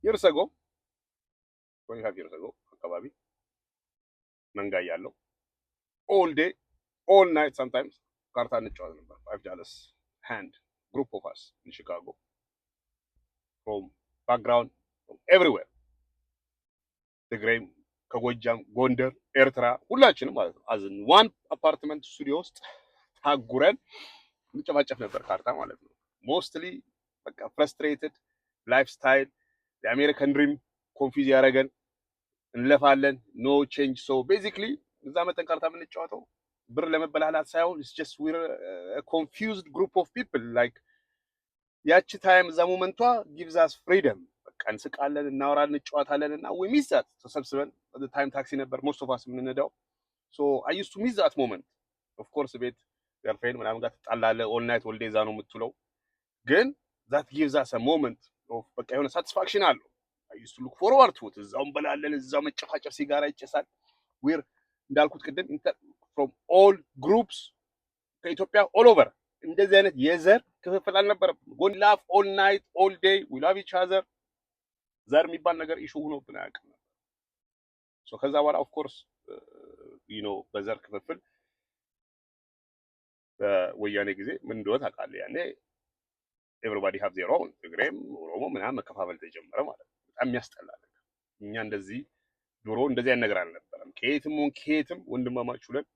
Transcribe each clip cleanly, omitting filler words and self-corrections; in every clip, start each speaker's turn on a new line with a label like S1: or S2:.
S1: years ago 25 years ago አካባቢ መንጋ ያለው all day all night sometimes ካርታ እንጫወት ነበር $5 hand group of us in Chicago from background from everywhere ትግራይም ከጎጃም ጎንደር ኤርትራ ሁላችንም ማለት ነው as in one apartment studio ውስጥ ታጉረን እንጨማጨፍ ነበር ካርታ ማለት ነው mostly በቃ frustrated lifestyle the American dream confuse ያረገን እንለፋለን no change so basically እዛ መተን ካርታ የምንጫወተው ብር ለመበላላት ሳይሆን it's just we're a confused group of people like ያቺ ታይም እዛ ሞመንቷ gives us freedom በቃ እንስቃለን እናወራለን እንጫወታለንና we miss that ተሰብስበን the time taxi ነበር most of us የምንነዳው so I used to miss that moment of course ቤት girlfriend ምናምን ጋር ተጣላለ all night all day እዛ ነው የምትውለው ግን that gives us a moment of በቃ የሆነ satisfaction አለው I used to look forward to it እዛው እንበላለን እዛው መጨፋጨፍ ሲጋራ ይጨሳል we're እንዳልኩት ቅድም from all groups ከኢትዮጵያ all over እንደዚህ አይነት የዘር ክፍፍል አልነበረም ጎን laugh all night all day we love each other ዘር የሚባል ነገር ኢሹ ሆኖብን አያውቅም so ከዛ በኋላ of course you know በዘር ክፍፍል በወያኔ ጊዜ ምን እንደሆነ ታውቃለህ ያኔ everybody have their own ትግሬም ኦሮሞ ምናምን መከፋፈል ተጀመረ ማለት ነው በጣም የሚያስጠላ ነገር እኛ እንደዚህ ድሮ እንደዚህ አይነት ነገር አልነበረም ከየትም ወንድማማች ሁለን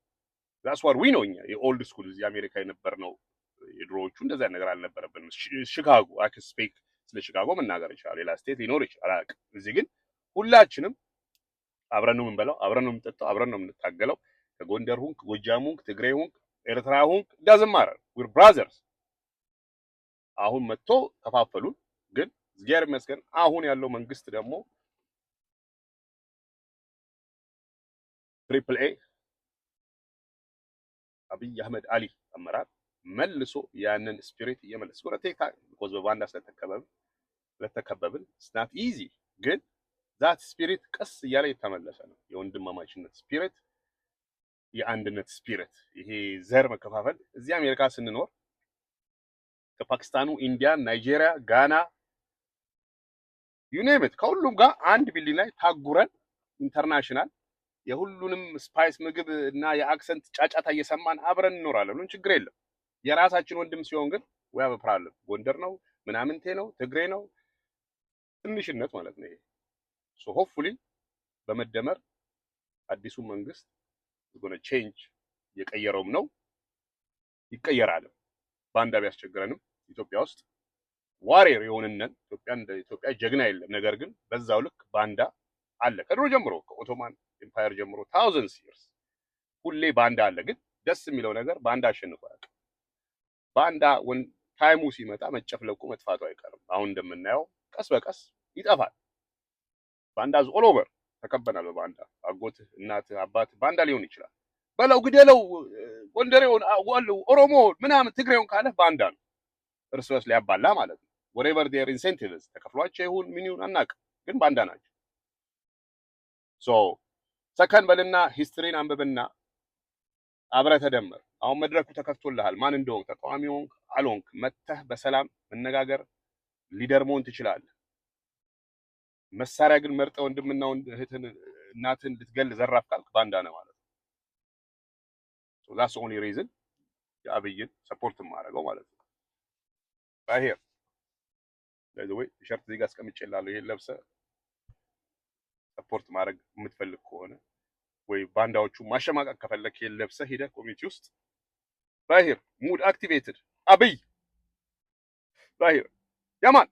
S1: that's what we know እኛ የኦልድ ስኩል እዚህ አሜሪካ የነበርነው የድሮዎቹ እንደዚህ አይነት ነገር አልነበረብንም ሺካጎ I can speak ስለ ሺካጎ መናገር ይችላል ሌላ ስቴት ሊኖር ይችላል አላውቅም እዚህ ግን ሁላችንም አብረን ነው የምንበላው አብረን ነው የምንጠጣው አብረን ነው የምንታገለው ከጎንደር ሁንክ ጎጃም ሁንክ ትግሬ ሁንክ ኤርትራ ሁንክ doesn't matter we're brothers አሁን መጥቶ ተፋፈሉን ግን እግዚአብሔር ይመስገን አሁን ያለው መንግስት ደግሞ ትሪፕል ኤ አብይ አህመድ አሊ አመራር መልሶ ያንን ስፒሪት እየመለሰ ወደ ቴካ because በባንዳ ስለተከበብን it's not easy ግን that spirit ቀስ እያለ የተመለሰ ነው የወንድማማችነት ስፒሪት የአንድነት ስፒሪት ይሄ ዘር መከፋፈል እዚህ አሜሪካ ስንኖር ከፓኪስታኑ ኢንዲያ ናይጄሪያ ጋና you name it ከሁሉም ጋር አንድ ቢልዲንግ ላይ ታጉረን ኢንተርናሽናል የሁሉንም ስፓይስ ምግብ እና የአክሰንት ጫጫታ እየሰማን አብረን እንኖራለን ምን ችግር የለም የራሳችን ወንድም ሲሆን ግን we have a problem ጎንደር ነው ምናምንቴ ነው ትግሬ ነው ትንሽነት ማለት ነው ይሄ so hopefully በመደመር አዲሱ መንግስት is going to change የቀየረውም ነው ይቀየራል ባንዳ ቢያስቸግረንም ኢትዮጵያ ውስጥ ዋሪየር የሆነነን ኢትዮጵያ ጀግና የለም ነገር ግን በዛው ልክ ባንዳ አለ ከድሮ ጀምሮ ከኦቶማን ኤምፓየር ጀምሮ thousands years ሁሌ ባንዳ አለ ግን ደስ የሚለው ነገር ባንዳ አሸንፎ ያውቃል ባንዳ ወን ታይሙ ሲመጣ መጨፍለቁ መጥፋቱ አይቀርም አሁን እንደምናየው ቀስ በቀስ ይጠፋል ባንዳዝ ኦል ኦቨር ተከበናል በባንዳ አጎት እናት አባት ባንዳ ሊሆን ይችላል በለው ግደለው ጎንደሬውን ኦሮሞ ምናምን ትግሬውን ካለ ባንዳ ነው እርስ በርስ ሊያባላ ማለት ነው whatever their incentives ተከፍሏቸው ይሁን ምን ይሁን አናውቅም ግን ባንዳ ናቸው so ሰከንድ በልና ሂስትሪን አንብብና አብረ ተደመር አሁን መድረኩ ተከፍቶልሃል ማን እንደሆንክ ተቃዋሚ ሆንክ አልሆንክ መተህ በሰላም መነጋገር ሊደር መሆን ትችላለህ መሳሪያ ግን መርጠ ወንድምና እህትን እናትን ልትገል ዘራፍ ካልክ ባንዳ ነው ማለት ነው so that's the only reason የአብይን ሰፖርት ማድረገው ማለት ነው ባሄር by the way ቲሸርት እዚህ ጋር አስቀምጬላለሁ ይሄን ለብሰ ሰፖርት ማድረግ የምትፈልግ ከሆነ ወይ ባንዳዎቹ ማሸማቀቅ ከፈለክ ይሄን ለብሰ ሄደ ኮሚኒቲ ውስጥ ባሄር ሙድ አክቲቬትድ አብይ ባሄር ያማን